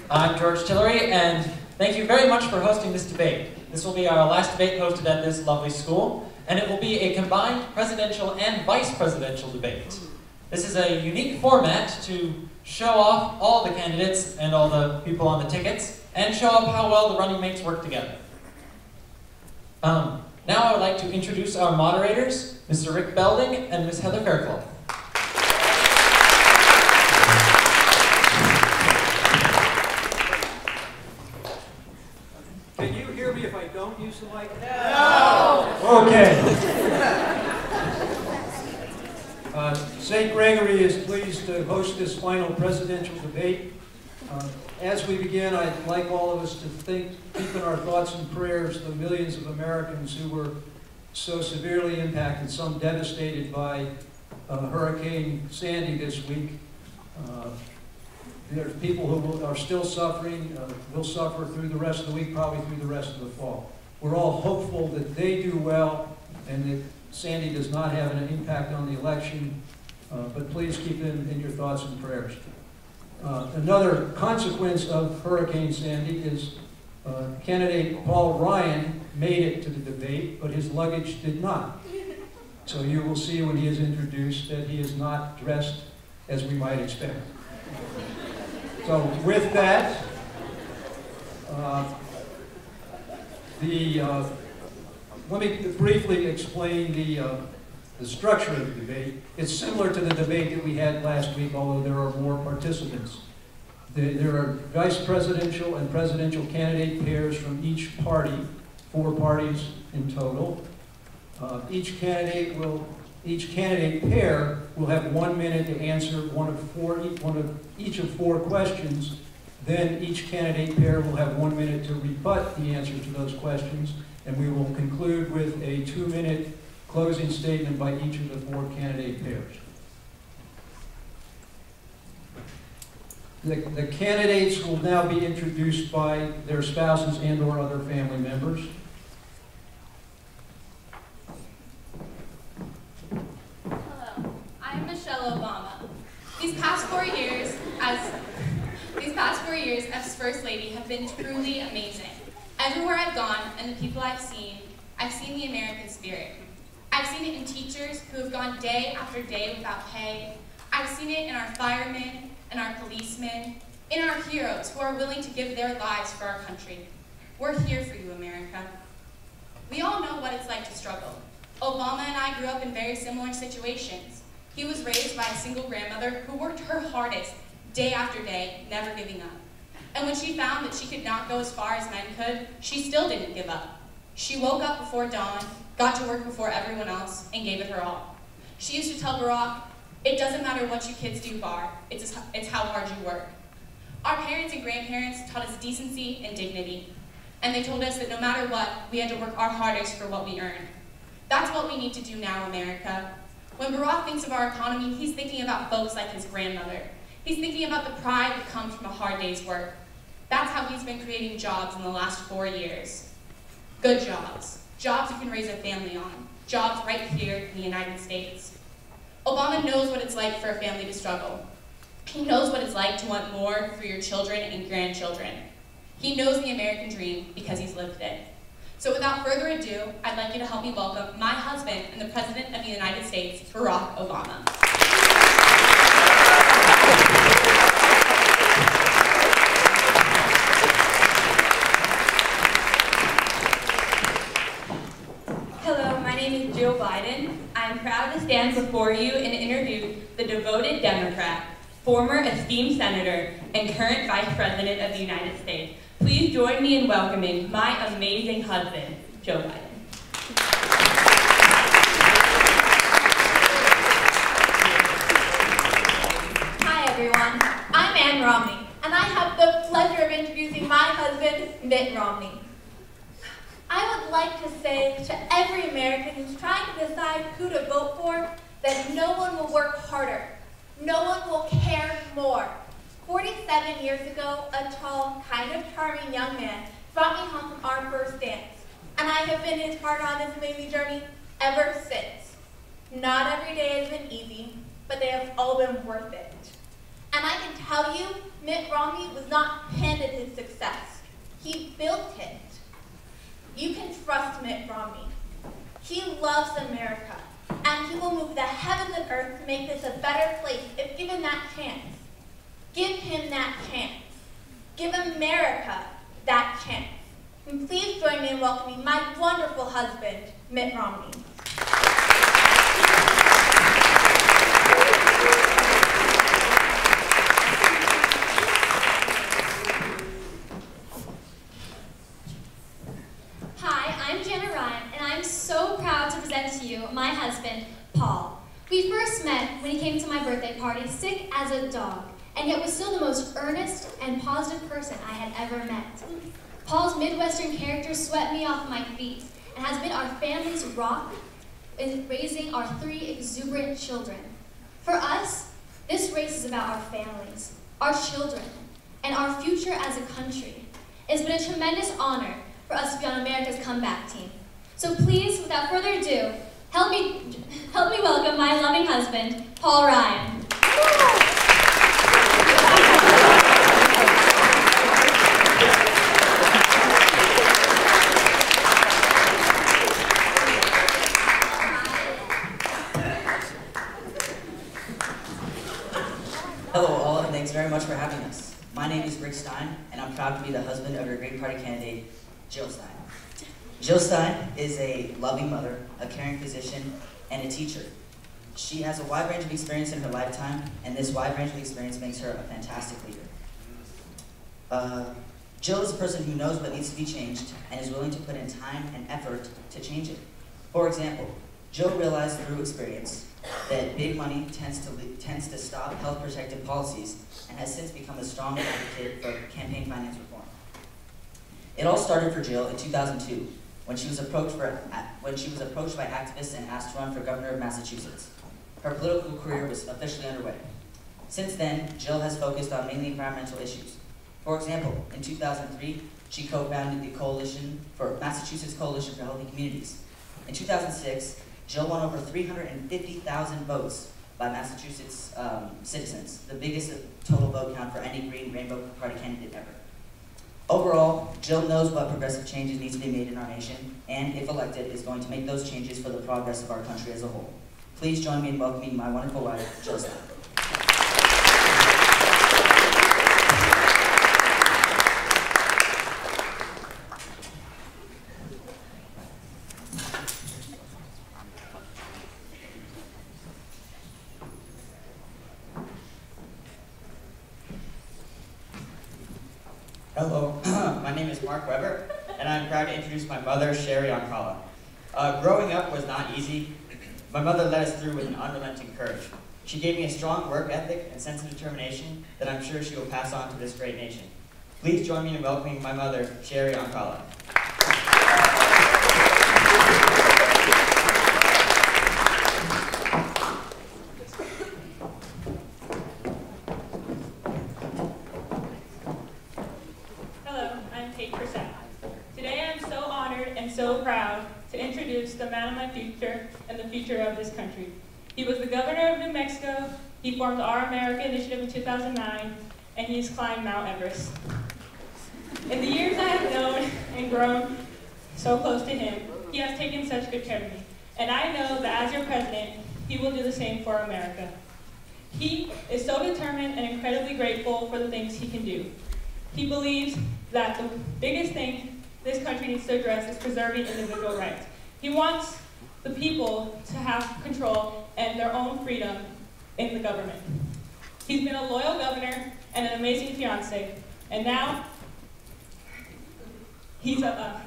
I'm George Tillery, and thank you very much for hosting this debate. This will be our last debate hosted at this lovely school, and it will be a combined presidential and vice presidential debate. This is a unique format to show off all the candidates and all the people on the tickets, and show off how well the running mates work together. Now I would like to introduce our moderators, Mr. Rick Belding and Ms. Heather Fairclough. Can you hear me if I don't use the mic? No! Okay. St. Gregory is pleased to host this final presidential debate. As we begin, I'd like all of us to keep in our thoughts and prayers the millions of Americans who were so severely impacted, some devastated by Hurricane Sandy this week. There are people who are still suffering, will suffer through the rest of the week, probably through the rest of the fall. We're all hopeful that they do well and that Sandy does not have an impact on the election, but please keep them in your thoughts and prayers. Another consequence of Hurricane Sandy is candidate Paul Ryan made it to the debate, but his luggage did not. So you will see when he is introduced that he is not dressed as we might expect. So with that, let me briefly explain the structure of the debate. It's similar to the debate that we had last week, although there are more participants. There are vice presidential and presidential candidate pairs from each party, 4 parties in total. Each candidate pair will have 1 minute to answer each of 4 questions. Then each candidate pair will have 1 minute to rebut the answer to those questions, and we will conclude with a 2-minute closing statement by each of the 4 candidate pairs. The candidates will now be introduced by their spouses and/or other family members. Hello, I'm Michelle Obama. These past 4 years as First Lady have been truly amazing. Everywhere I've gone and the people I've seen the American spirit. I've seen it in teachers who have gone day after day without pay. I've seen it in our firemen and our policemen, in our heroes who are willing to give their lives for our country. We're here for you, America. We all know what it's like to struggle. Obama and I grew up in very similar situations. He was raised by a single grandmother who worked her hardest day after day, never giving up. And when she found that she could not go as far as men could, she still didn't give up. She woke up before dawn, got to work before everyone else, and gave it her all. She used to tell Barack, "It doesn't matter what you kids do, Bar, it's how hard you work." Our parents and grandparents taught us decency and dignity, and they told us that no matter what, we had to work our hardest for what we earned. That's what we need to do now, America. When Barack thinks of our economy, he's thinking about folks like his grandmother. He's thinking about the pride that comes from a hard day's work. That's how he's been creating jobs in the last 4 years. Good jobs. Jobs you can raise a family on. Jobs right here in the United States. Obama knows what it's like for a family to struggle. He knows what it's like to want more for your children and grandchildren. He knows the American dream because he's lived it. So without further ado, I'd like you to help me welcome my husband and the President of the United States, Barack Obama. Hello, my name is Jill Biden. I'm proud to stand before you and introduce the devoted Democrat, former esteemed senator, and current Vice President of the United States. Please join me in welcoming my amazing husband, Joe Biden. Hi everyone, I'm Ann Romney, and I have the pleasure of introducing my husband, Mitt Romney. I would like to say to every American who's trying to decide who to vote for that no one will work harder. No one will care more. 47 years ago, a tall, kind of charming young man brought me home from our first dance, and I have been his partner on this amazing journey ever since. Not every day has been easy, but they have all been worth it. And I can tell you, Mitt Romney was not handed his success. He built it. You can trust Mitt Romney. He loves America, and he will move the heavens and earth to make this a better place if given that chance. Give him that chance. Give America that chance. And please join me in welcoming my wonderful husband, Mitt Romney. So proud to present to you my husband, Paul. We first met when he came to my birthday party sick as a dog, and yet was still the most earnest and positive person I had ever met. Paul's Midwestern character swept me off my feet and has been our family's rock in raising our 3 exuberant children. For us, this race is about our families, our children, and our future as a country. It's been a tremendous honor for us to be on America's comeback team. So please, without further ado, help me welcome my loving husband, Paul Ryan. Hello all, and thanks very much for having us. My name is Rick Stein, and I'm proud to be the husband of your Green Party candidate, Jill Stein. Jill Stein is a loving mother, a caring physician, and a teacher. She has a wide range of experience in her lifetime, and this wide range of experience makes her a fantastic leader. Jill is a person who knows what needs to be changed and is willing to put in time and effort to change it. For example, Jill realized through experience that big money tends to stop health protective policies and has since become a strong advocate for campaign finance reform. It all started for Jill in 2002. When she was approached by activists and asked to run for governor of Massachusetts. Her political career was officially underway. Since then, Jill has focused on mainly environmental issues. For example, in 2003, she co-founded the Massachusetts Coalition for Healthy Communities. In 2006, Jill won over 350,000 votes by Massachusetts citizens, the biggest total vote count for any Green Rainbow Party candidate ever. Overall, Jill knows what progressive changes need to be made in our nation, and if elected, is going to make those changes for the progress of our country as a whole. Please join me in welcoming my wonderful wife, Jill Stein. Hello, my name is Mark Weber, and I'm proud to introduce my mother, Sherry Ancala. Growing up was not easy. My mother led us through with an unrelenting courage. She gave me a strong work ethic and sense of determination that I'm sure she will pass on to this great nation. Please join me in welcoming my mother, Sherry Ancala. So proud to introduce the man of my future and the future of this country. He was the governor of New Mexico, he formed Our America Initiative in 2009, and he's climbed Mount Everest. In the years I have known and grown so close to him, he has taken such good care of me. And I know that as your president, he will do the same for America. He is so determined and incredibly grateful for the things he can do. He believes that the biggest thing this country needs to address is preserving individual rights. He wants the people to have control and their own freedom in the government. He's been a loyal governor and an amazing fiance, and now he's now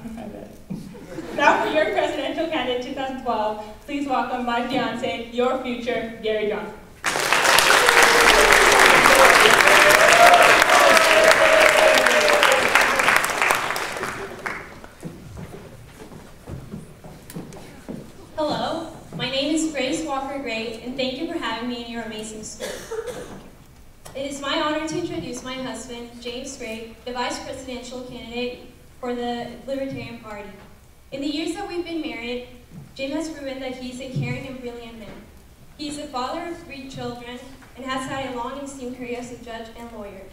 for your presidential candidate 2012, please welcome my fiance, your future, Gary Johnson. Hello, my name is Grace Walker-Gray, and thank you for having me in your amazing school. It is my honor to introduce my husband, James Gray, the vice presidential candidate for the Libertarian Party. In the years that we've been married, James has proven that he's a caring and brilliant man. He's a father of 3 children, and has had a long and esteemed career as a judge and lawyer.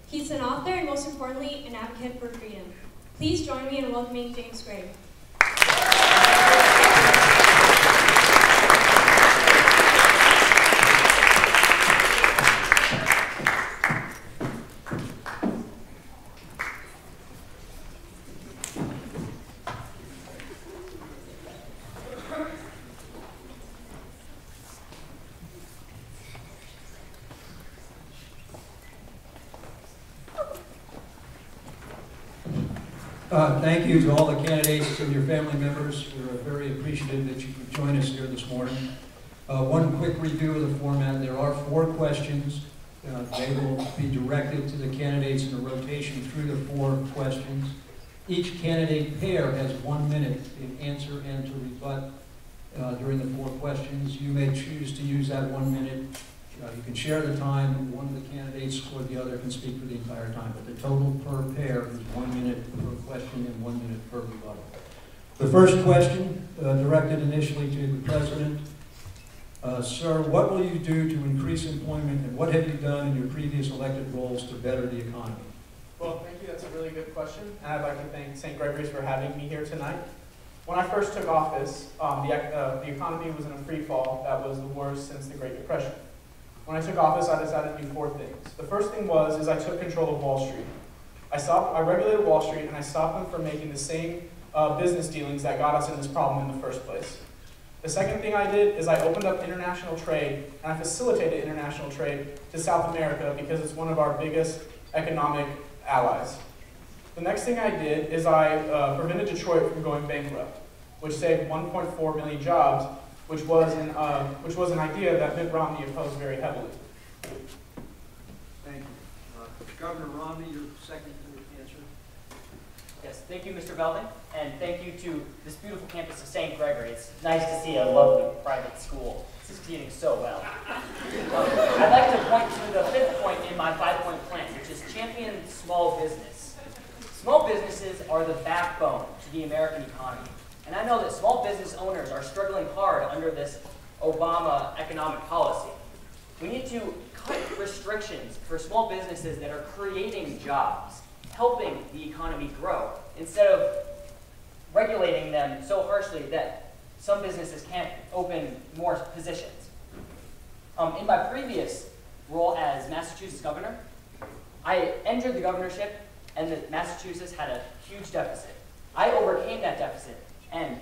He's an author and, most importantly, an advocate for freedom. Please join me in welcoming James Gregory. Thank you to all the candidates and your family members. We're very appreciative that you could join us here this morning. One quick review of the format. There are 4 questions. They will be directed to the candidates in a rotation through the 4 questions. Each candidate pair has 1 minute to answer and to rebut during the 4 questions. You may choose to use that 1 minute. You can share the time. One of the candidates or the other can speak for the entire time, but the total per pair is 1 minute per question and 1 minute per rebuttal. The first question, directed initially to the President. Sir, what will you do to increase employment, and what have you done in your previous elected roles to better the economy? Well, thank you. That's a really good question. And I'd like to thank St. Gregory's for having me here tonight. When I first took office, the economy was in a free fall that was the worst since the Great Depression. When I took office, I decided to do 4 things. The first thing is I took control of Wall Street. I regulated Wall Street, and I stopped them from making the same business dealings that got us in this problem in the first place. The second thing I did is I opened up international trade, and I facilitated international trade to South America because it's one of our biggest economic allies. The next thing I did is I prevented Detroit from going bankrupt, which saved 1.4 million jobs, which was an idea that Mitt Romney opposed very heavily. Thank you. Governor Romney, your second answer. Yes, thank you, Mr. Belvin, and thank you to this beautiful campus of St. Gregory. It's nice to see a lovely private school succeeding so well. I'd like to point to the 5th point in my 5-point plan, which is champion small business. Small businesses are the backbone to the American economy. And I know that small business owners are struggling hard under this Obama economic policy. We need to cut restrictions for small businesses that are creating jobs, helping the economy grow, instead of regulating them so harshly that some businesses can't open more positions. In my previous role as Massachusetts governor, I entered the governorship and Massachusetts had a huge deficit. I overcame that deficit. And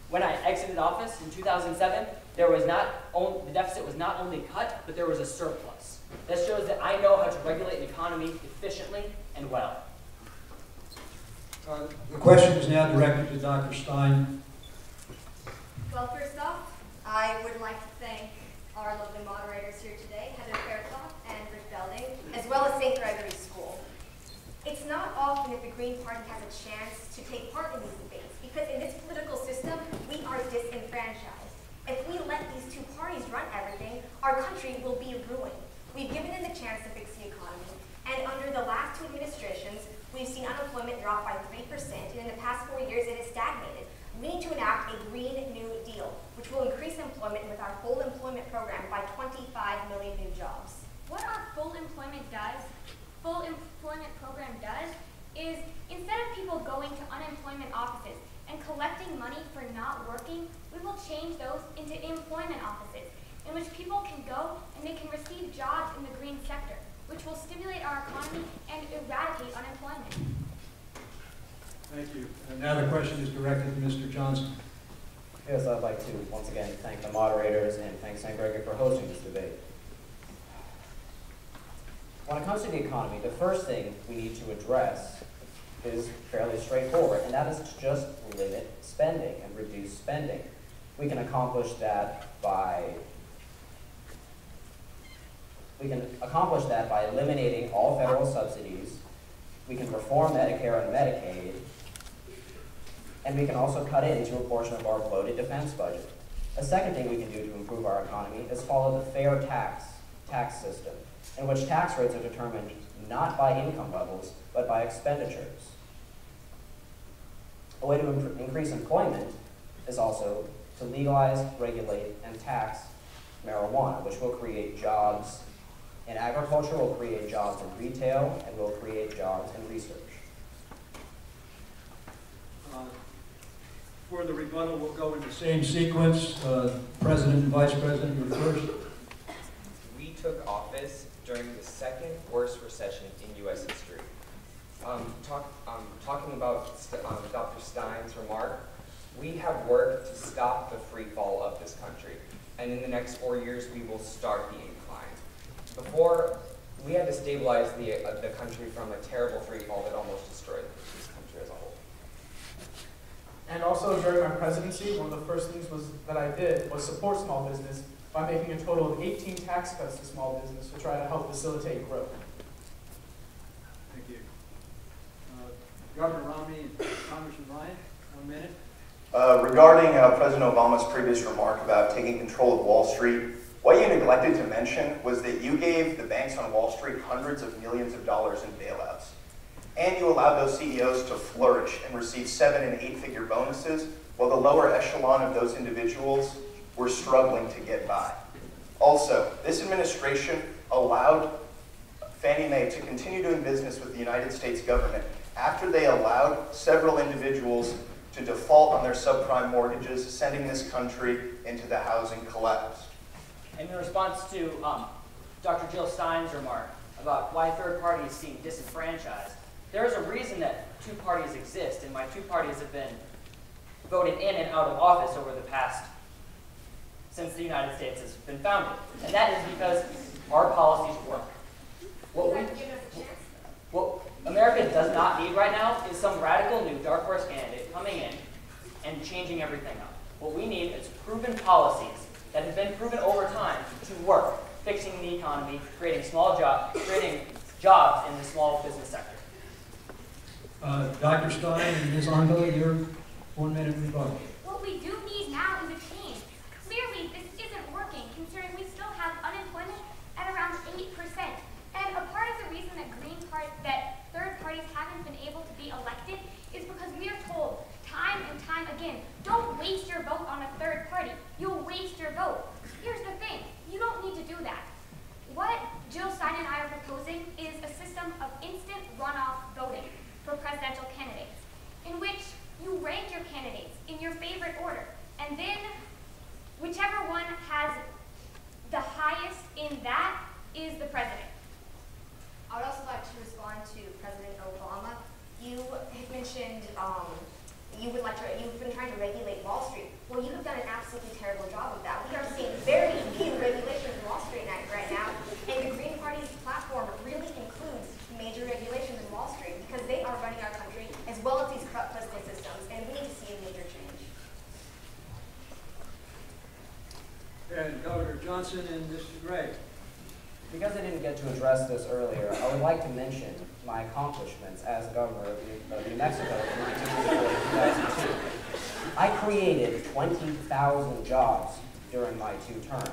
when I exited office in 2007, the deficit was not only cut, but there was a surplus. That shows that I know how to regulate the economy efficiently and well. The question is now directed to Dr. Stein. Well, first off, I would like to thank our lovely moderators here today, Heather Fairclough and Rick Belding, as well as St. Gregory's School. It's not often that the Green Party has a chance to take part in these debates, because in this political system, we are disenfranchised. If we let these 2 parties run everything, our country will be ruined. We've given them the chance to fix the economy, and under the last 2 administrations, we've seen unemployment drop by 3%, and in the past 4 years, it has stagnated. We need to enact a Green New Deal, which will increase employment with our full employment program by 25 million new jobs. What our full employment program does is, instead of people going to unemployment offices and collecting money for not working, we will change those into employment offices, in which people can go and they can receive jobs in the green sector, which will stimulate our economy and eradicate unemployment. Thank you. And now the question is directed to Mr. Johnson. Yes, I'd like to once again thank the moderators and thank St. Gregory for hosting this debate. When it comes to the economy, the first thing we need to address is fairly straightforward, and that is to just limit spending and reduce spending. We can accomplish that by eliminating all federal subsidies. We can reform Medicare and Medicaid, and we can also cut into a portion of our bloated defense budget. A second thing we can do to improve our economy is follow the fair tax system, in which tax rates are determined not by income levels, but by expenditures. A way to increase employment is also to legalize, regulate, and tax marijuana, which will create jobs And agriculture will create jobs in retail and will create jobs in research. For the rebuttal, we'll go in the same sequence. President and Vice President, you're first. We took office during the second worst recession in U.S. history. Talking about Dr. Stein's remark, we have worked to stop the free fall of this country. And in the next 4 years, we will start the incline. Before, we had to stabilize the country from a terrible free fall that almost destroyed this country as a whole. And also during my presidency, one of the first things that I did was support small business by making a total of 18 tax cuts to small business to try to help facilitate growth. Thank you. Governor Romney and Congressman Ryan, 1 minute. Regarding President Obama's previous remark about taking control of Wall Street, what you neglected to mention was that you gave the banks on Wall Street hundreds of millions of dollars in bailouts. And you allowed those CEOs to flourish and receive 7- and 8-figure bonuses, while the lower echelon of those individuals were struggling to get by. Also, this administration allowed Fannie Mae to continue doing business with the United States government after they allowed several individuals to default on their subprime mortgages, sending this country into the housing collapse. And in response to Dr. Jill Stein's remark about why third parties seem disenfranchised, there is a reason that two parties exist, and why two parties have been voted in and out of office over the past, since the United States has been founded. And that is because our policies work. What America does not need right now is some radical new dark horse candidate coming in and changing everything up. What we need is proven policies that have been proven over time to work, fixing the economy, creating jobs in the small business sector. Dr. Stein and Ms. Angela, your 1 minute rebuttal. What we do need now is a change. Clearly, this isn't working, considering we still have unemployment at around 8%. And a part of the reason that third parties haven't been able to be elected is because we are told time and time again, don't waste your vote on a third party. You'll waste your vote. Here's the thing, you don't need to do that. What Jill Stein and I are proposing is a system of instant runoff voting for presidential candidates, in which you rank your candidates in your favorite order, and then whichever one has the highest in that is the president. I would also like to respond to President Obama. You had mentioned you've been trying to regulate Wall Street. Well, you have done an absolutely terrible job of that. We are seeing very few regulations in Wall Street right now, and the Green Party's platform really includes major regulations in Wall Street because they are running our country as well as these corrupt fiscal systems, and we need to see a major change. And Governor Johnson and Mr. Gray. Because I didn't get to address this earlier, I would like to mention my accomplishments as governor of New Mexico from 1994 to 2002. I created 20,000 jobs during my 2 terms.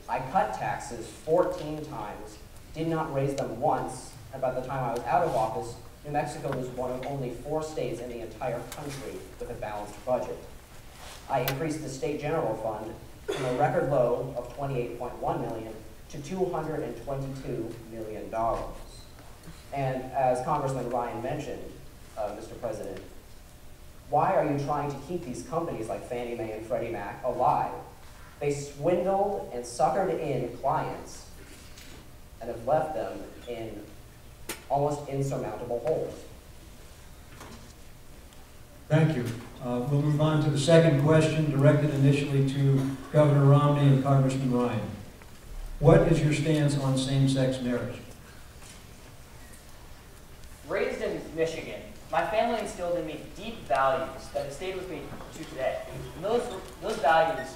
I cut taxes 14 times, did not raise them once, and by the time I was out of office, New Mexico was one of only 4 states in the entire country with a balanced budget. I increased the state general fund from a record low of $28.1 million to $222 million. And as Congressman Ryan mentioned, Mr. President, why are you trying to keep these companies like Fannie Mae and Freddie Mac alive? They swindled and suckered in clients and have left them in almost insurmountable holes. Thank you. We'll move on to the second question directed initially to Governor Romney and Congressman Ryan. What is your stance on same-sex marriage? Raised in Michigan, my family instilled in me deep values that have stayed with me to today. And those values,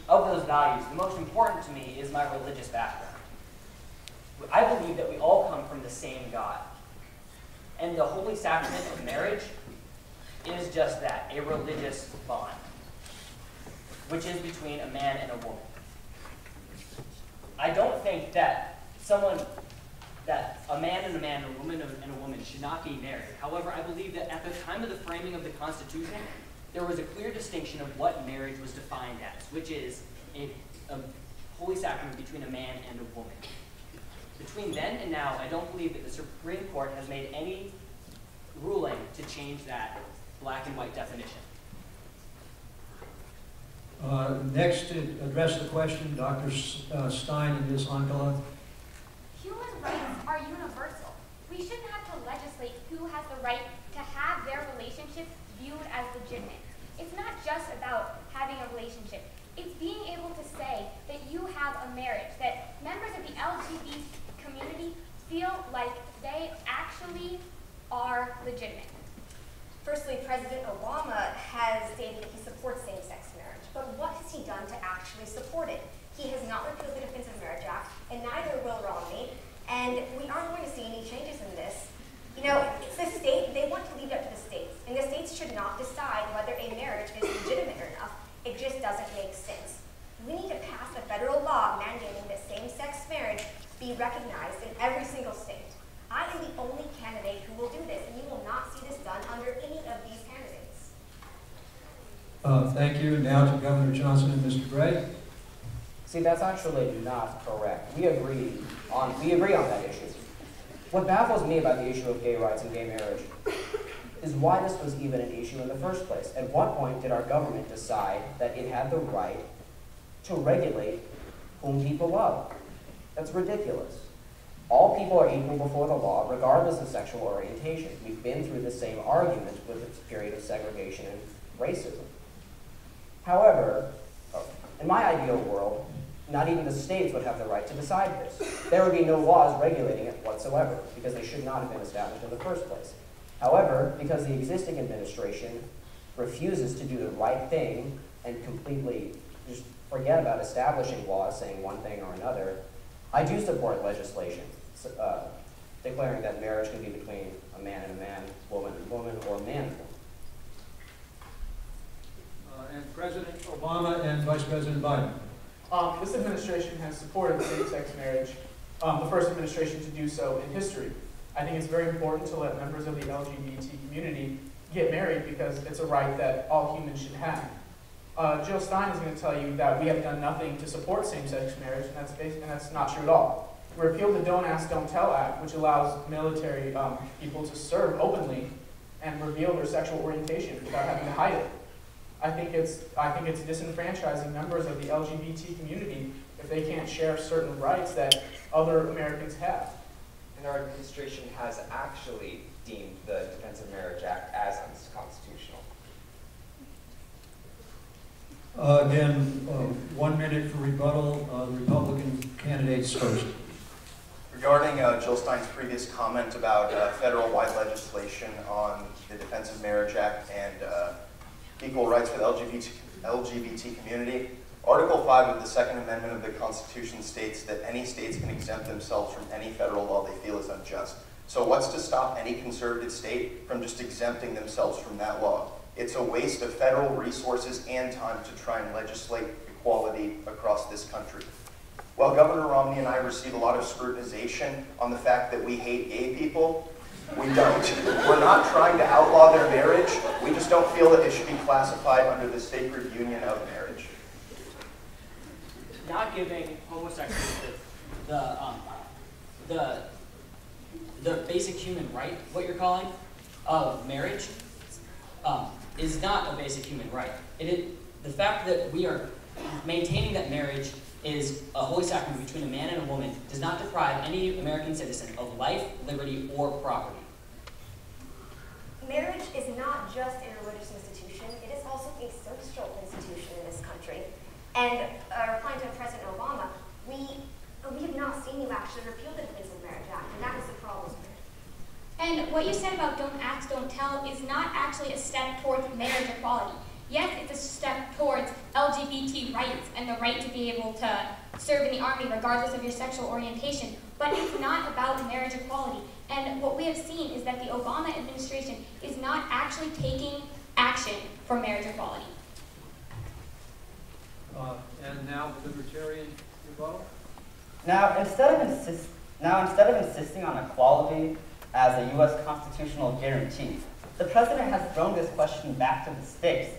the most important to me is my religious background. I believe that we all come from the same God. And the holy sacrament of marriage is just that, a religious bond, which is between a man and a woman. I don't think that a man and a man, a woman and a woman should not be married. However, I believe that at the time of the framing of the Constitution, there was a clear distinction of what marriage was defined as, which is a holy sacrament between a man and a woman. Between then and now, I don't believe that the Supreme Court has made any ruling to change that black and white definition. Next, to address the question, Dr. Stein and Ms. Ankala. Human rights are universal. We shouldn't have to legislate who has the right to have their relationship viewed as legitimate. It's not just about having a relationship. It's being able to say that you have a marriage, that members of the LGBT community feel like they actually are legitimate. Firstly, President Obama has stated that he supports same-sex marriage, but what has he done to actually support it? He has not repealed the Defense of Marriage Act, and neither will Romney, and we aren't going to see any changes in this. You know, it's the state, they want to leave it up to the states, and the states should not decide whether a marriage is legitimate or not. It just doesn't make sense. We need to pass a federal law mandating that same-sex marriage be recognized in every single state. I am the only candidate who will do this, and you will not see this done under any of these candidates. Thank you. Now to Governor Johnson and Mr. Gray. See, that's actually not correct. We agree on that issue. What baffles me about the issue of gay rights and gay marriage is why this was even an issue in the first place. At what point did our government decide that it had the right to regulate whom people love? That's ridiculous. All people are equal before the law, regardless of sexual orientation. We've been through the same argument with its period of segregation and racism. However, in my ideal world, not even the states would have the right to decide this. There would be no laws regulating it whatsoever, because they should not have been established in the first place. However, because the existing administration refuses to do the right thing and completely just forget about establishing laws saying one thing or another, I do support legislation declaring that marriage can be between a man and a man, woman and woman, or man and woman. And President Obama and Vice President Biden. This administration has supported same-sex marriage, the first administration to do so in history. I think it's very important to let members of the LGBT community get married because it's a right that all humans should have. Jill Stein is going to tell you that we have done nothing to support same-sex marriage, and that's not true at all. We repealed the Don't Ask, Don't Tell Act, which allows military people to serve openly and reveal their sexual orientation without having to hide it. I think it's disenfranchising members of the LGBT community if they can't share certain rights that other Americans have. And our administration has actually deemed the Defense of Marriage Act as unconstitutional. Again, 1 minute for rebuttal. The Republican candidates first. Regarding Jill Stein's previous comment about federal-wide legislation on the Defense of Marriage Act and equal rights for the LGBT community, Article 5 of the Second Amendment of the Constitution states that any states can exempt themselves from any federal law they feel is unjust. So what's to stop any conservative state from just exempting themselves from that law? It's a waste of federal resources and time to try and legislate equality across this country. While Governor Romney and I receive a lot of scrutinization on the fact that we hate gay people, we don't. We're not trying to outlaw their marriage. We just don't feel that it should be classified under the sacred union of marriage. Not giving homosexuals the basic human right, what you're calling, of marriage, is not a basic human right. The fact that we are maintaining that marriage is a holy sacrament between a man and a woman does not deprive any American citizen of life, liberty, or property. Marriage is not just a religious institution, it is also a social institution in this country. And replying to President Obama, we have not seen you actually repeal the Defense of Marriage Act, and that is the problem. And what you said about don't ask, don't tell is not actually a step towards marriage equality. Yes, it's a step towards LGBT rights and the right to be able to serve in the Army regardless of your sexual orientation, but it's not about marriage equality. And what we have seen is that the Obama administration is not actually taking action for marriage equality. And now the Libertarian rebuttal. Now, instead of insisting on equality as a U.S. constitutional guarantee, the president has thrown this question back to the states.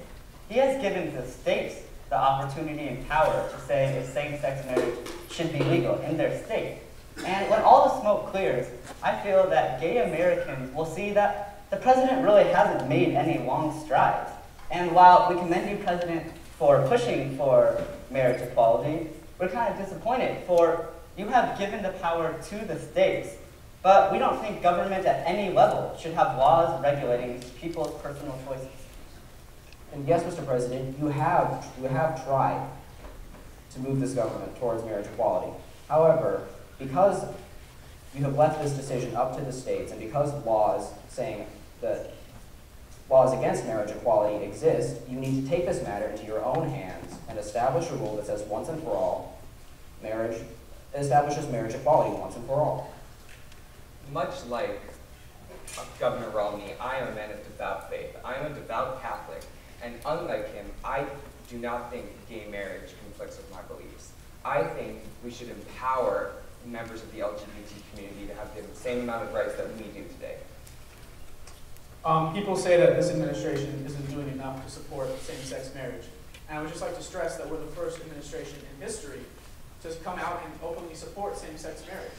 He has given the states the opportunity and power to say if same-sex marriage should be legal in their state. And when all the smoke clears, I feel that gay Americans will see that the president really hasn't made any long strides. And while we commend you, President, for pushing for marriage equality, we're kind of disappointed, for you have given the power to the states. But we don't think government at any level should have laws regulating people's personal choices. And yes, Mr. President, you have tried to move this government towards marriage equality. However, because you have left this decision up to the states, and because laws saying that laws against marriage equality exist, you need to take this matter into your own hands and establish a rule that says once and for all, establishes marriage equality once and for all. Much like Governor Romney, I am a man of devout faith. I am a devout Catholic, and unlike him, I do not think gay marriage conflicts with my beliefs. I think we should empower members of the LGBT community to have the same amount of rights that we do today. People say that this administration isn't doing enough to support same-sex marriage. And I would just like to stress that we're the first administration in history to come out and openly support same-sex marriage.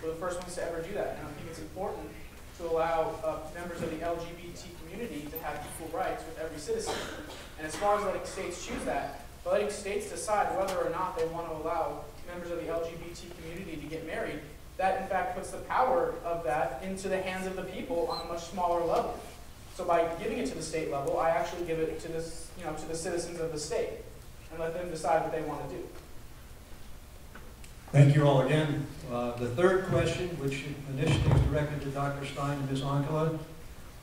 We're the first ones to ever do that. And I think it's important to allow members of the LGBT community to have equal rights with every citizen. And as far as letting states choose that, letting states decide whether or not they want to allow members of the LGBT community to get married, that in fact puts the power of that into the hands of the people on a much smaller level. So by giving it to the state level, I actually give it to this, to the citizens of the state and let them decide what they want to do. Thank you all again. The third question, which initially was directed to Dr. Stein and Ms. Ankala,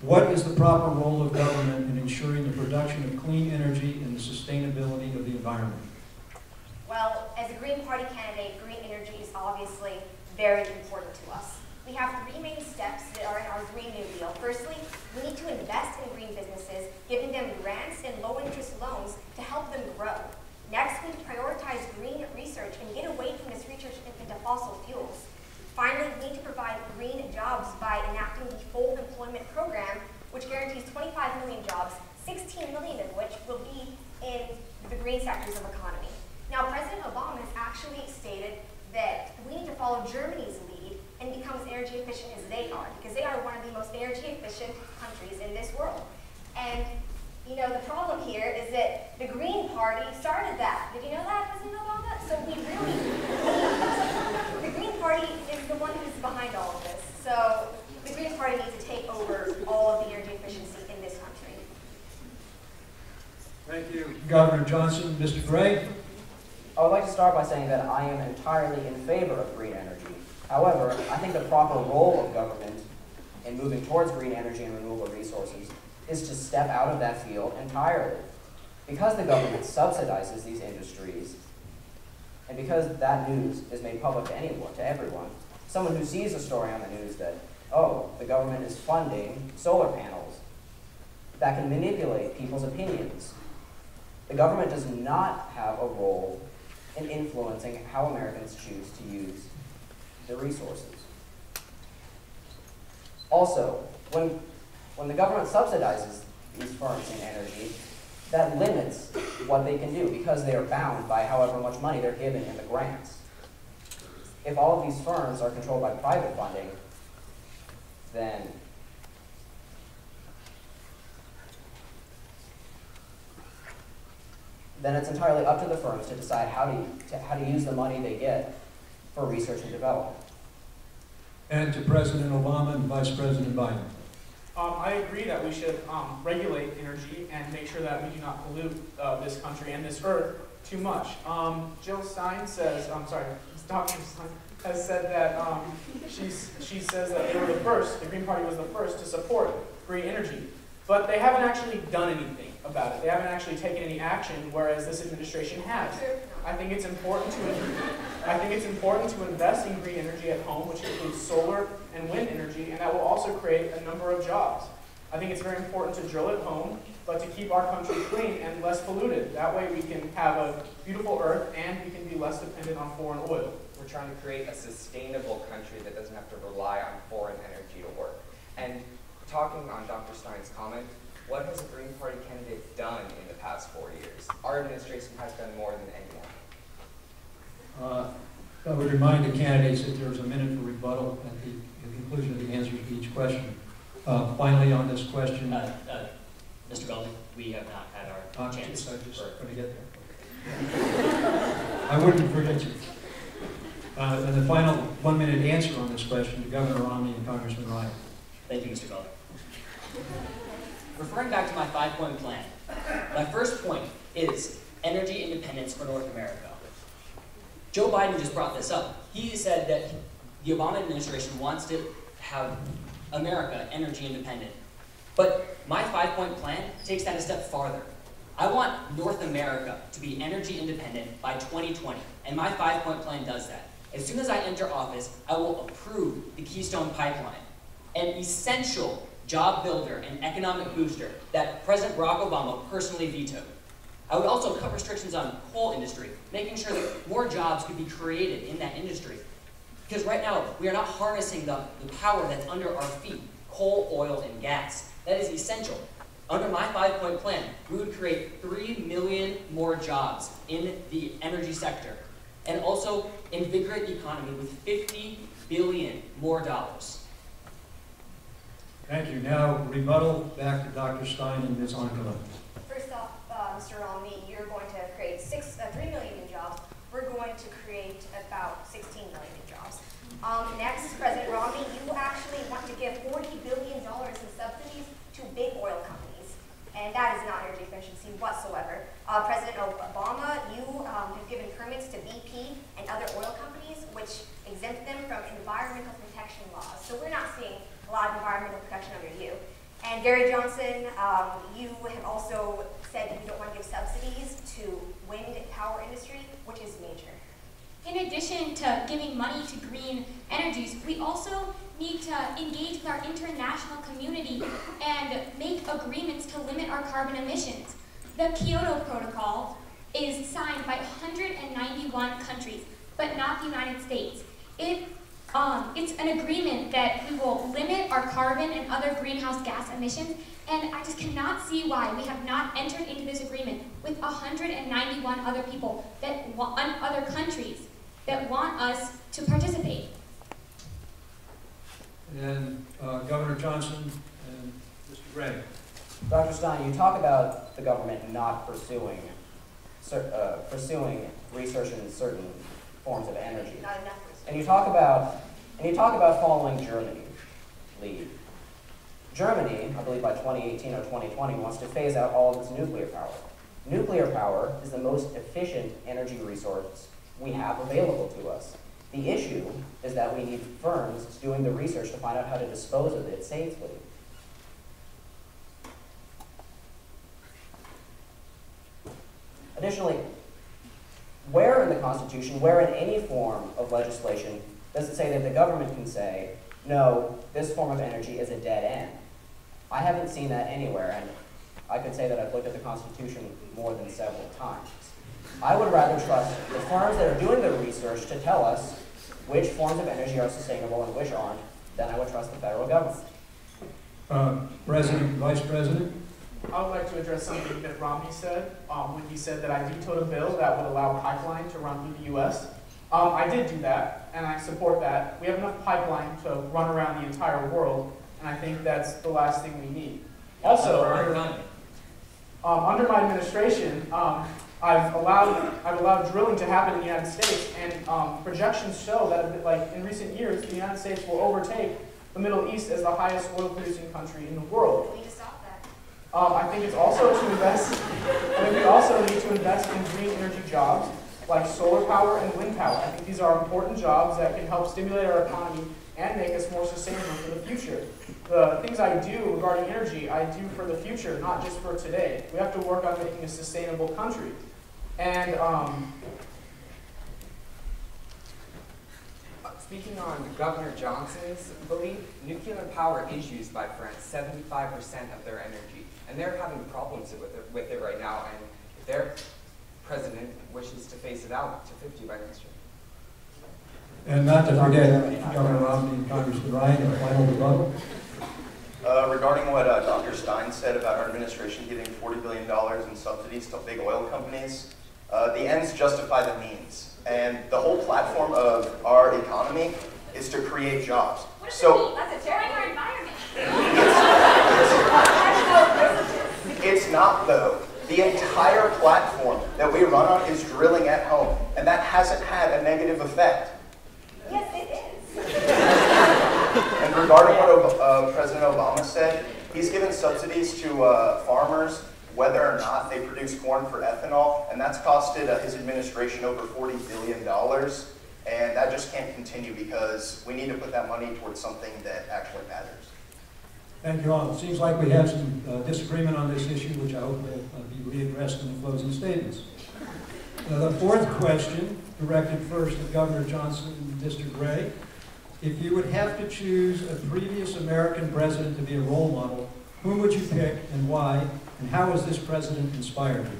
what is the proper role of government in ensuring the production of clean energy and the sustainability of the environment? Well, as a Green Party candidate, green energy is obviously very important to us. We have three main steps that are in our Green New Deal. Firstly, we need to invest in green businesses, giving them grants and low-interest loans to help them grow. Next, we prioritize green research and get away from this research into fossil fuels. Finally, we need to provide green jobs by enacting the full employment program, which guarantees 25 million jobs, 16 million of which will be in the green sectors of economy. Now, President Obama has actually stated that we need to follow Germany's lead and become as energy efficient as they are, because they are one of the most energy efficient countries in this world. And the problem here is that the Green Party started that. Did you know that, President Obama? So the Green Party is the one who's behind all of this. So the Green Party needs to take over all of the energy efficiency in this country. Thank you, Governor Johnson. Mr. Gray? I would like to start by saying that I am entirely in favor of green energy. However, I think the proper role of government in moving towards green energy and renewable resources is to step out of that field entirely. Because the government subsidizes these industries, and because that news is made public to everyone, someone who sees a story on the news that, oh, the government is funding solar panels, that can manipulate people's opinions. The government does not have a role in influencing how Americans choose to use the resources. Also, when the government subsidizes these firms in energy, that limits what they can do because they are bound by however much money they're given in the grants. If all of these firms are controlled by private funding, then it's entirely up to the firms to decide how to use the money they get for research and development. And to President Obama and Vice President Biden. I agree that we should regulate energy and make sure that we do not pollute this country and this earth too much. Jill Stein says, Dr. Stein has said that she says that they were the first, the Green Party was the first to support green energy. But they haven't actually done anything about it. They haven't actually taken any action, whereas this administration has. I think it's important to invest in green energy at home, which includes solar and wind energy, and that will also create a number of jobs. I think it's very important to drill at home, but to keep our country clean and less polluted. That way we can have a beautiful earth and we can be less dependent on foreign oil. We're trying to create a sustainable country that doesn't have to rely on foreign energy to work. And talking on Dr. Stein's comment, what has a Green Party candidate done in the past 4 years? Our administration has done more than anyone. I would remind the candidates that there's a minute for rebuttal at the conclusion of the answers to each question. Finally, on this question, Mr. Belding, we have not had our chance. I'm just going to get there. I wouldn't forget you. And the final 1 minute answer on this question to Governor Romney and Congressman Ryan. Thank you, Mr. Belding. Referring back to my 5-point plan, my first point is energy independence for North America. Joe Biden just brought this up. He said that the Obama administration wants to have America energy independent. But my 5-point plan takes that a step farther. I want North America to be energy independent by 2020, and my 5-point plan does that. As soon as I enter office, I will approve the Keystone Pipeline, an essential job builder and economic booster that President Barack Obama personally vetoed. I would also cut restrictions on coal industry, making sure that more jobs could be created in that industry. Because right now, we are not harnessing the power that's under our feet, coal, oil, and gas. That is essential. Under my 5-point plan, we would create 3 million more jobs in the energy sector, and also invigorate the economy with $50 billion more dollars. Thank you. Now, rebuttal back to Dr. Stein and Ms. Ankala. First off, Mr. Romney, you're going to create 3 million new jobs. We're going to create about 16 million new jobs. Next, President Romney, you actually want to give $40 billion in subsidies to big oil companies, and that is not energy efficiency whatsoever. President Obama, you have given permits to BP and other oil companies, which exempt them from environmental protection laws. So we're not seeing a lot of environmental protection under you. And Gary Johnson, you have also said that you don't want to give subsidies to wind power industry, which is major. In addition to giving money to green energies, we also need to engage with our international community and make agreements to limit our carbon emissions. The Kyoto Protocol is signed by 191 countries, but not the United States. It's an agreement that we will limit our carbon and other greenhouse gas emissions, and I just cannot see why we have not entered into this agreement with 191 other people, other countries, that want us to participate. And Governor Johnson and Mr. Gray. Dr. Stein, you talk about the government not pursuing research in certain forms of energy. Not enough. And you talk about following Germany's lead. Germany, I believe by 2018 or 2020, wants to phase out all of its nuclear power. Nuclear power is the most efficient energy resource we have available to us. The issue is that we need firms doing the research to find out how to dispose of it safely. Additionally, where in the Constitution, where in any form of legislation, does it say that the government can say, no, this form of energy is a dead end? I haven't seen that anywhere, and I could say that I've looked at the Constitution more than several times. I would rather trust the firms that are doing the research to tell us which forms of energy are sustainable and which aren't, than I would trust the federal government. President, Vice President? I would like to address something that Romney said when he said that I vetoed a bill that would allow pipeline to run through the U.S. I did do that, and I support that. We have enough pipeline to run around the entire world, and I think that's the last thing we need. Also, under my administration, I've allowed drilling to happen in the United States, and projections show that, like in recent years, the United States will overtake the Middle East as the highest oil-producing country in the world. We need to stop that. I think it's also to invest. I think we also need to invest in green energy jobs like solar power and wind power. I think these are important jobs that can help stimulate our economy and make us more sustainable for the future. The things I do regarding energy, I do for the future, not just for today. We have to work on making a sustainable country. And speaking on Governor Johnson's belief, nuclear power is used by France 75% of their energy, and they're having problems with it right now, and their president wishes to phase it out to 50 by next year. And not to forget Governor Romney and Congressman Ryan, a final rebuttal. Regarding what Dr. Stein said about our administration giving $40 billion in subsidies to big oil companies, The ends justify the means. And the whole platform of our economy is to create jobs. What does So it mean? That's a terrible environment. it's not, though. The entire platform that we run on is drilling at home, and that hasn't had a negative effect. Yes, it is. And regarding what President Obama said, he's given subsidies to farmers whether or not they produce corn for ethanol, and that's costed his administration over $40 billion. And that just can't continue because we need to put that money towards something that actually matters. Thank you all. It seems like we have some disagreement on this issue, which I hope will be readdressed in the closing statements. The fourth question, directed first to Governor Johnson and Mr. Gray. If you would have to choose a previous American president to be a role model, whom would you pick and why? And how has this president inspired you?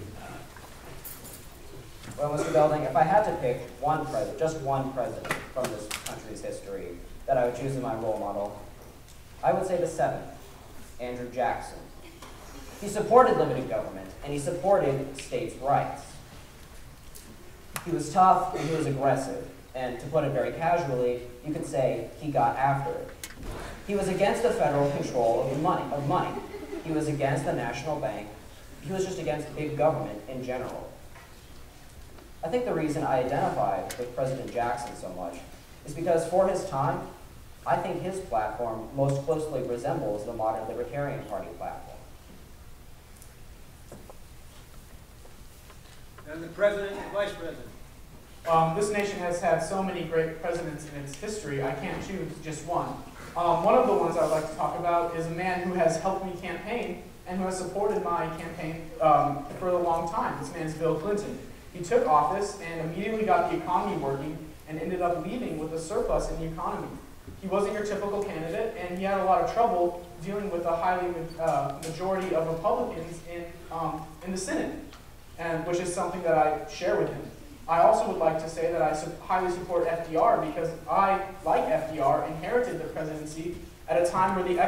Well, Mr. Belding, if I had to pick one president, just one president from this country's history that I would choose as my role model, I would say the seventh, Andrew Jackson. He supported limited government, and he supported states' rights. He was tough, and he was aggressive, and to put it very casually, you could say he got after it. He was against the federal control of money. He was against the national bank. He was just against big government in general. I think the reason I identified with President Jackson so much is because for his time, I think his platform most closely resembles the modern Libertarian Party platform. And the president and vice president. This nation has had so many great presidents in its history, I can't choose just one. One of the ones I would like to talk about is a man who has helped me campaign and who has supported my campaign for a long time. This man is Bill Clinton. He took office and immediately got the economy working and ended up leaving with a surplus in the economy. He wasn't your typical candidate, and he had a lot of trouble dealing with a highly majority of Republicans in the Senate, and which is something that I share with him. I also would like to say that I highly support FDR because I, like FDR, inherited the presidency at a time where the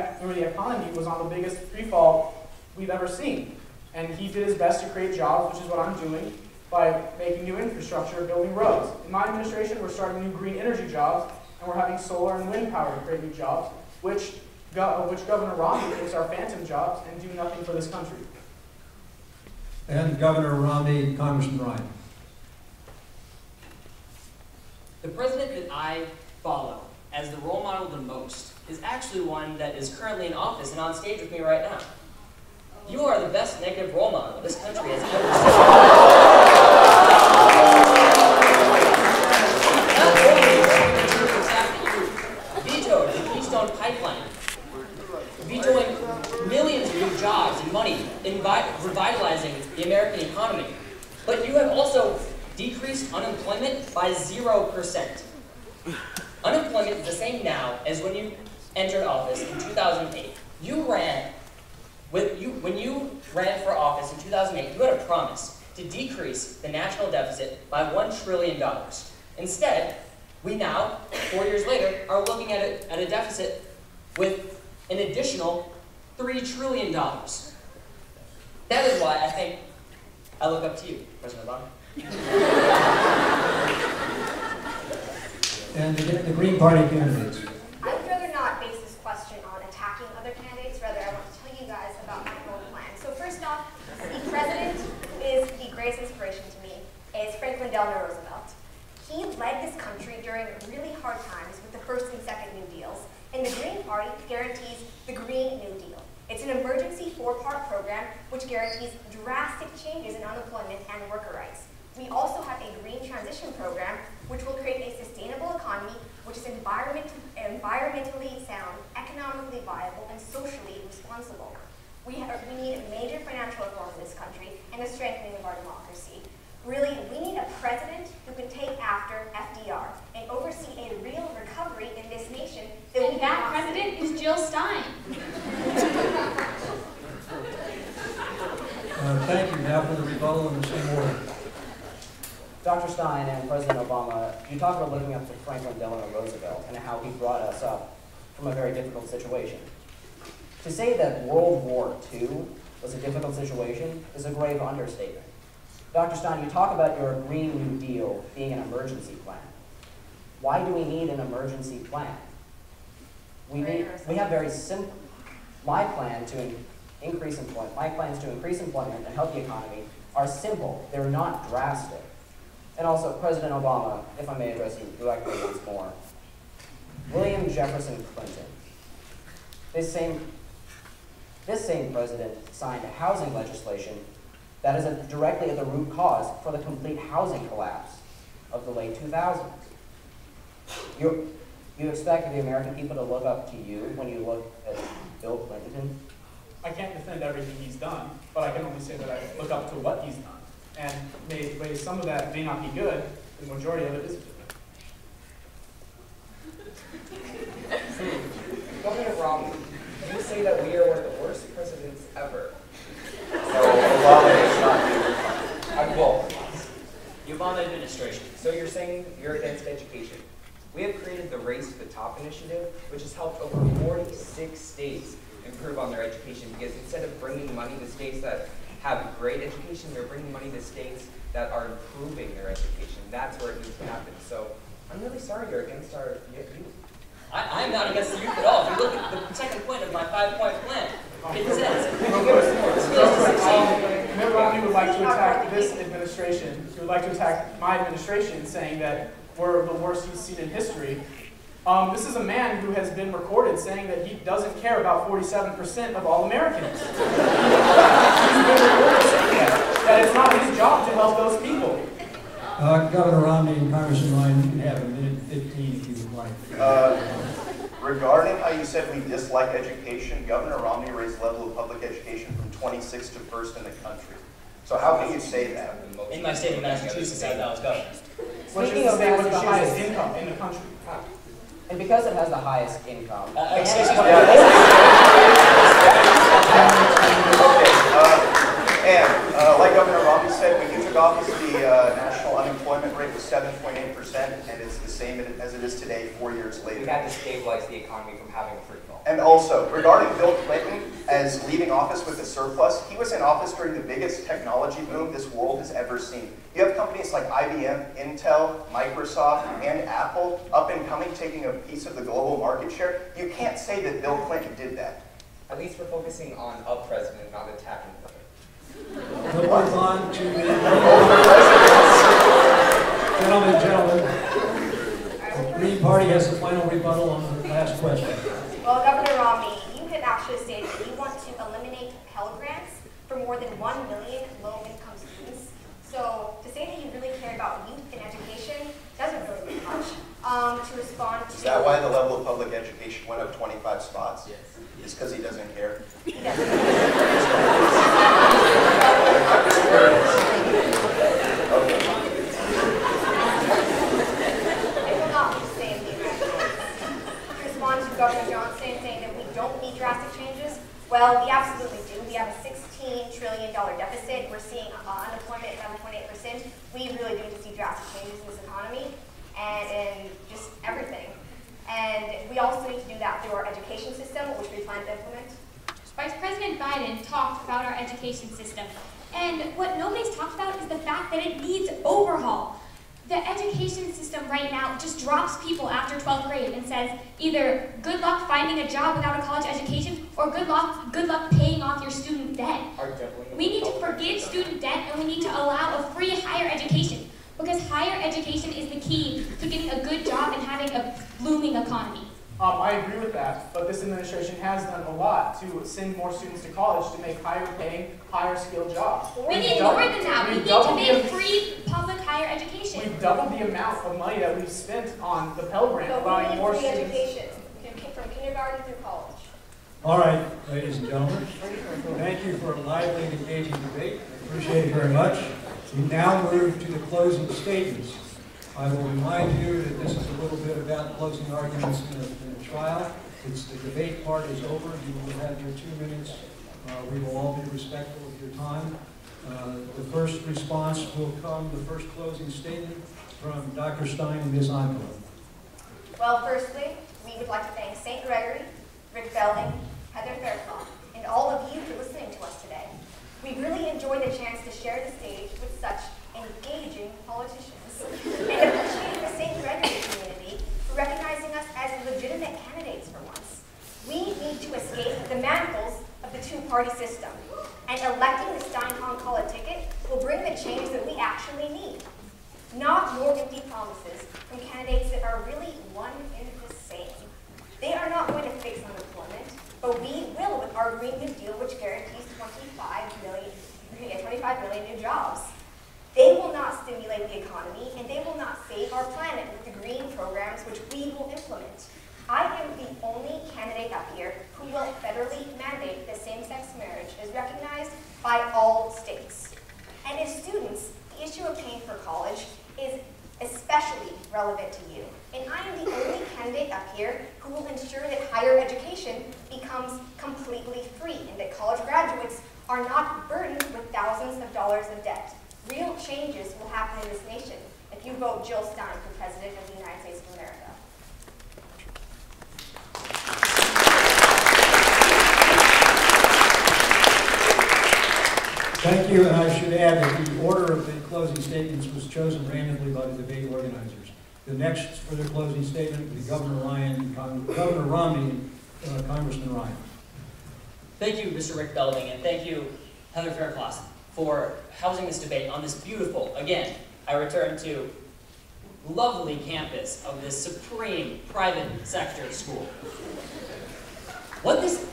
economy was on the biggest freefall we've ever seen. And he did his best to create jobs, which is what I'm doing, by making new infrastructure, building roads. In my administration, we're starting new green energy jobs, and we're having solar and wind power to create new jobs, which Governor Romney thinks are phantom jobs and do nothing for this country. And Governor Romney, Congressman Ryan. The president that I follow as the role model the most is actually one that is currently in office and on stage with me right now. You are the best negative role model this country has ever seen. Not only vetoed the Keystone Pipeline, vetoing millions of new jobs and money, revitalizing the American economy, but you have also decreased unemployment by 0%. Unemployment is the same now as when you entered office in 2008. When you ran for office in 2008, you had a promise to decrease the national deficit by $1 trillion. Instead, we now, 4 years later, are looking at a deficit with an additional $3 trillion. That is why I think I look up to you, President Obama. And the Green Party candidates. I would rather not base this question on attacking other candidates. Rather, I want to tell you guys about my own plan. So first off, the president who is the greatest inspiration to me is Franklin Delano Roosevelt. He led this country during really hard times with the first and second New Deals, and the Green Party guarantees the Green New Deal. It's an emergency 4-part program which guarantees drastic changes in unemployment and worker rights. We also have a green transition program which will create a sustainable economy which is environmentally sound, economically viable, and socially responsible. We need major financial reform in this country and a strengthening of our democracy. Really, we need a president who can take after FDR and oversee a real recovery in this nation. And that president is Jill Stein. Thank you. Now for the rebuttal in the same order. Dr. Stein and President Obama, you talk about looking up to Franklin Delano Roosevelt and how he brought us up from a very difficult situation. To say that World War II was a difficult situation is a grave understatement. Dr. Stein, you talk about your Green New Deal being an emergency plan. Why do we need an emergency plan? We have very simple, my plans to increase employment and help the economy are simple. They're not drastic. And also, President Obama, if I may address you directly once more, William Jefferson Clinton, this same president signed housing legislation that is directly at the root cause for the complete housing collapse of the late 2000s. You expect the American people to look up to you when you look at Bill Clinton? I can't defend everything he's done, but I can only say that I look up to what he's done. And may some of that may not be good, the majority of it is good. Governor Romney, you say that we are one of the worst presidents ever. Well, the Obama administration. So you're saying you're against education. We have created the Race to the Top initiative, which has helped over 46 states improve on their education, because instead of bringing money to states that have great education, they're bringing money to states that are improving their education. That's where it needs to happen. So I'm really sorry you're against our youth. I'm not against the youth at all. If you look at the second point of my 5-point plan, it says, Mitt Romney would like to attack this administration. He would like to attack my administration, saying that we're the worst he's seen in history. This is a man who has been recorded saying that he doesn't care about 47% of all Americans. He's been recorded saying that it's not his job to help those people. Governor Romney and Congressman Ryan, you can have a minute 15 if you would like. Regarding how you said we dislike education, Governor Romney raised the level of public education from 26th to 1st in the country. So how can you say that? In my state of Massachusetts, as I was governor. Speaking of that, with the highest income in the country. And because it has the highest income. Like Governor Romney said, when you took office, the national unemployment rate was 7.8%, and it's the same as it is today, 4 years later. We had to stabilize the economy from having a free fall. And also, regarding Bill Clinton as leaving office with a surplus, he was in office during the biggest technology boom this world has ever seen. You have companies like IBM, Intel, Microsoft, and Apple up and coming, taking a piece of the global market share. You can't say that Bill Clinton did that. At least we're focusing on a president, not attacking the president. We'll move on to the gentlemen. The Green Party has the final rebuttal on the last question. Well, Governor Romney, you had actually stated that you want to eliminate Pell Grants for more than 1 million low-income students. So to say that you really care about youth and education doesn't really mean much. To respond to... Is that why the level of public education went up 25 spots? Yes. It's because he doesn't care? He doesn't It will not be the same in the United States. To respond to Governor Johnson saying that we don't need drastic changes, well, we absolutely do. We have a $16 trillion deficit. We're seeing unemployment at 7.8%. We really do need to see drastic changes in this economy and in just everything. And we also need to do that through our education system, which we plan to implement. Vice President Biden talked about our education system. And what nobody's talked about is the fact that it needs overhaul. The education system right now just drops people after 12th grade and says either good luck finding a job without a college education or good luck paying off your student debt. We need to forgive student debt and we need to allow a free higher education because higher education is the key to getting a good job and having a blooming economy. I agree with that, but this administration has done a lot to send more students to college to make higher paying, higher skilled jobs. We need more than that. We need to make free public higher education. We've doubled the amount of money that we've spent on the Pell Grant, allowing more students. Education from kindergarten through college. All right, ladies and gentlemen, thank you for a lively and engaging debate. I appreciate it very much. We now move to the closing statements. I will remind you that this is a little bit about closing arguments in a trial. The debate part is over. You will have your 2 minutes. We will all be respectful of your time. The first response will come, the first closing statement from Dr. Stein and Ms. Imler. Well, firstly, we would like to thank St. Gregory, Rick Belding, Heather Fairclough, and all of you for listening to us today. We really enjoy the chance to share the stage with such engaging politicians and appreciate the St. Gregory community for recognizing us as legitimate candidates for once. We need to escape the manacles of the two-party system, and electing the Stein-Concala ticket will bring the change that we actually need. Not more empty promises from candidates that are really one and the same. They are not going to fix unemployment, but we will with our Green New Deal, which guarantees 25 million new jobs. They will not stimulate the economy, and they will not save our planet with the green programs which we will implement. I am the only candidate up here who will federally mandate that same-sex marriage is recognized by all states. And as students, the issue of paying for college is especially relevant to you. And I am the only candidate up here who will ensure that higher education becomes completely free and that college graduates are not burdened with thousands of dollars of debt. Real changes will happen in this nation if you vote Jill Stein for President of the United States of America. Thank you, and I should add that the order of the closing statements was chosen randomly by the debate organizers. The next for their closing statement will be Governor Romney, and Congressman Ryan. Thank you, Mr. Rick Belding, and thank you, Heather Fairclough, for housing this debate on this beautiful, again, I return to lovely campus of this supreme private sector school. What this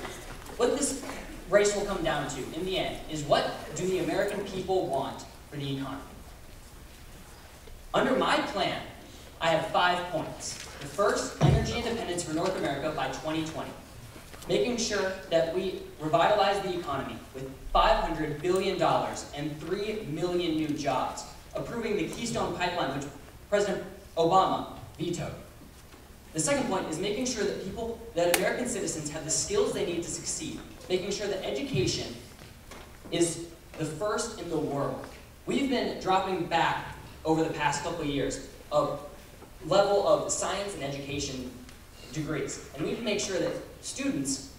race will come down to, in the end, is what do the American people want for the economy? Under my plan, I have 5 points. The first, energy independence for North America by 2020. Making sure that we revitalize the economy with $500 billion and 3 million new jobs. Approving the Keystone Pipeline, which President Obama vetoed. The second point is making sure that American citizens have the skills they need to succeed. Making sure that education is the first in the world. We've been dropping back over the past couple of years of level of science and education degrees. And we need to make sure that students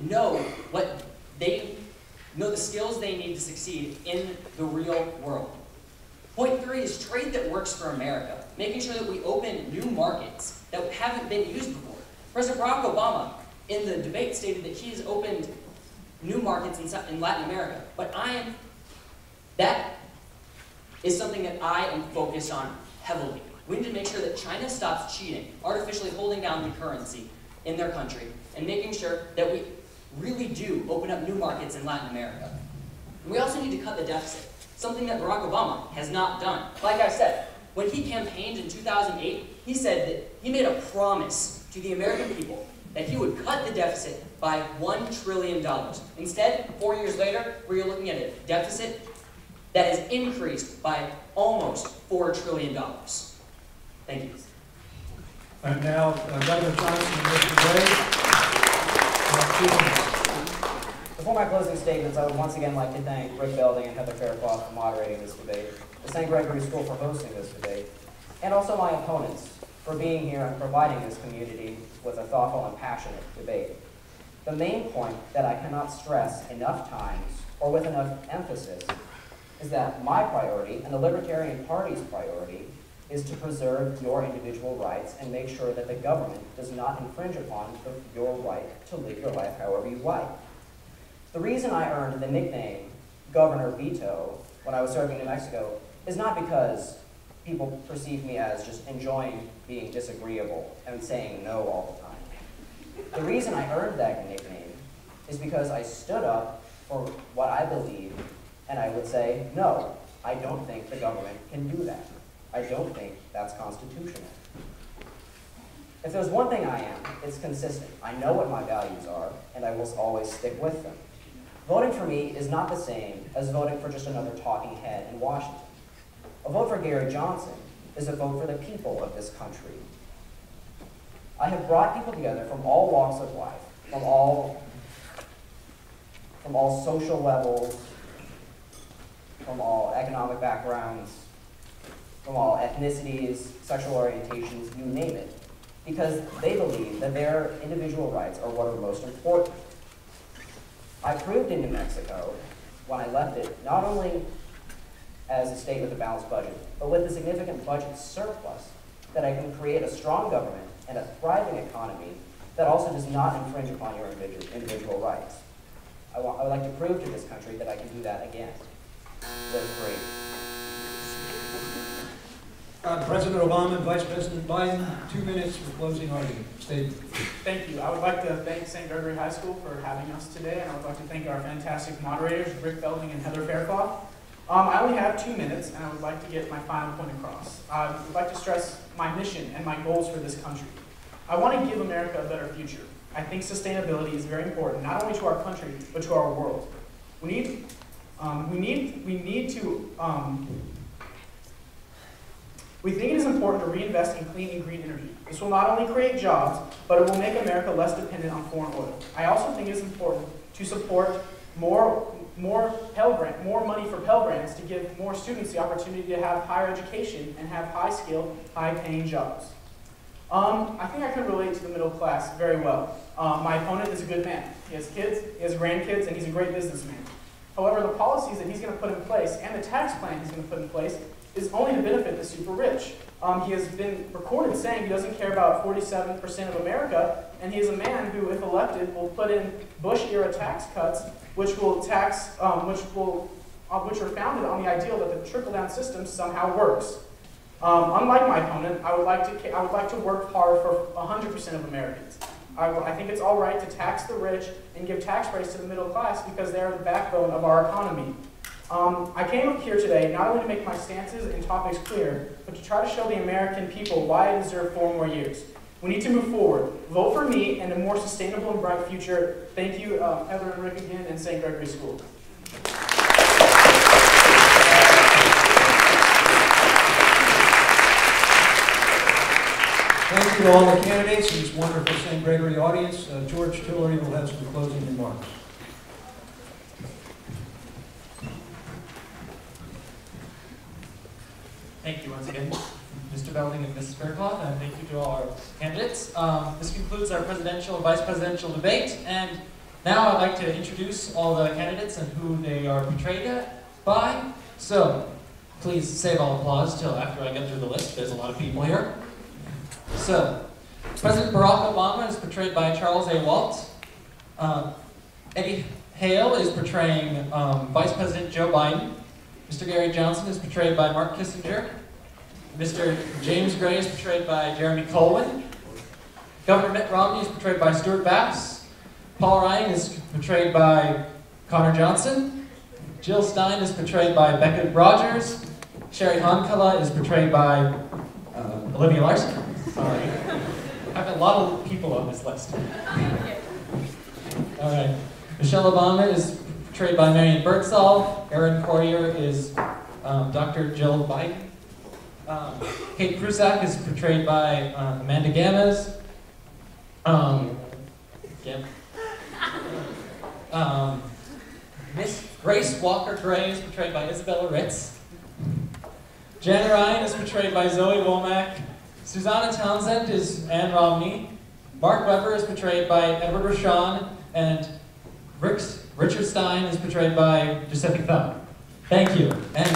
know the skills they need to succeed in the real world. Point 3 is trade that works for America. Making sure that we open new markets that haven't been used before. President Barack Obama, in the debate, stated that he has opened new markets in Latin America. But that is something that I am focused on heavily. We need to make sure that China stops cheating, artificially holding down the currency in their country, and making sure that we really do open up new markets in Latin America. And we also need to cut the deficit, something that Barack Obama has not done. Like I said, when he campaigned in 2008, he said that he made a promise to the American people that he would cut the deficit by $1 trillion. Instead, 4 years later, we're looking at a deficit that has increased by almost $4 trillion. Thank you. And now, Governor Johnson and Mr. Gray. Before my closing statements, I would once again like to thank Rick Belding and Heather Fairclough for moderating this debate, the St. Gregory School for hosting this debate, and also my opponents for being here and providing this community with a thoughtful and passionate debate. The main point that I cannot stress enough times or with enough emphasis is that my priority and the Libertarian Party's priority is to preserve your individual rights and make sure that the government does not infringe upon your right to live your life however you like. The reason I earned the nickname Governor Veto when I was serving in New Mexico is not because people perceive me as just enjoying being disagreeable and saying no all the time. The reason I earned that nickname is because I stood up for what I believe, and I would say, no, I don't think the government can do that. I don't think that's constitutional. If there's one thing I am, it's consistent. I know what my values are, and I will always stick with them. Voting for me is not the same as voting for just another talking head in Washington. A vote for Gary Johnson is a vote for the people of this country. I have brought people together from all walks of life, from all social levels, from all economic backgrounds, from all ethnicities, sexual orientations, you name it, because they believe that their individual rights are what are most important. I proved in New Mexico when I left it, not only as a state with a balanced budget, but with a significant budget surplus, that I can create a strong government and a thriving economy that also does not infringe upon your individual rights. I would like to prove to this country that I can do that again. That's great. President Obama and Vice President Biden, 2 minutes for closing argument. Statement. Thank you. I would like to thank St. Gregory High School for having us today, and I would like to thank our fantastic moderators, Rick Belding and Heather Faircloth. I only have 2 minutes, and I would like to get my final point across. I would like to stress my mission and my goals for this country. I want to give America a better future. I think sustainability is very important, not only to our country, but to our world. We think it is important to reinvest in clean and green energy. This will not only create jobs, but it will make America less dependent on foreign oil. I also think it is important to support more money for Pell Grants to give more students the opportunity to have higher education and have high-skilled, high-paying jobs. I think I can relate to the middle class very well. My opponent is a good man. He has kids, he has grandkids, and he's a great businessman. However, the policies that he's going to put in place and the tax plan he's going to put in place is only to benefit the super rich. He has been recorded saying he doesn't care about 47% of America, and he is a man who, if elected, will put in Bush-era tax cuts, which are founded on the ideal that the trickle-down system somehow works. Unlike my opponent, I would like to work hard for 100% of Americans. I think it's all right to tax the rich and give tax breaks to the middle class because they are the backbone of our economy. I came up here today not only to make my stances and topics clear, but to try to show the American people why I deserve 4 more years. We need to move forward. Vote for me and a more sustainable and bright future. Thank you, Heather and Rick again, and St. Gregory School. Thank you to all the candidates and this wonderful St. Gregory audience. George Tillery will have some closing remarks. Thank you once again, Mr. Belding and Mrs. Faircloth, and thank you to all our candidates. This concludes our presidential and vice presidential debate, and now I'd like to introduce all the candidates and who they are portrayed by. So, please save all applause till after I get through the list. There's a lot of people here. So, President Barack Obama is portrayed by Charles A. Walt. Eddie Hale is portraying Vice President Joe Biden. Mr. Gary Johnson is portrayed by Mark Kissinger. Mr. James Gray is portrayed by Jeremy Colwin. Governor Mitt Romney is portrayed by Stuart Bass. Paul Ryan is portrayed by Connor Johnson. Jill Stein is portrayed by Becca Rogers. Sherry Honkala is portrayed by Olivia Larson. Sorry. I have a lot of people on this list. All right. Michelle Obama is portrayed by Marion Birdsall. Erin Corrier is Dr. Jill Biden. Kate Prusak is portrayed by Amanda Gamez. Miss Grace Walker Gray is portrayed by Isabella Ritz. Jan Ryan is portrayed by Zoe Womack. Susanna Townsend is Ann Romney. Mark Webber is portrayed by Edward Rashawn. And Richard Stein is portrayed by Giuseppe Thumb. Thank you. And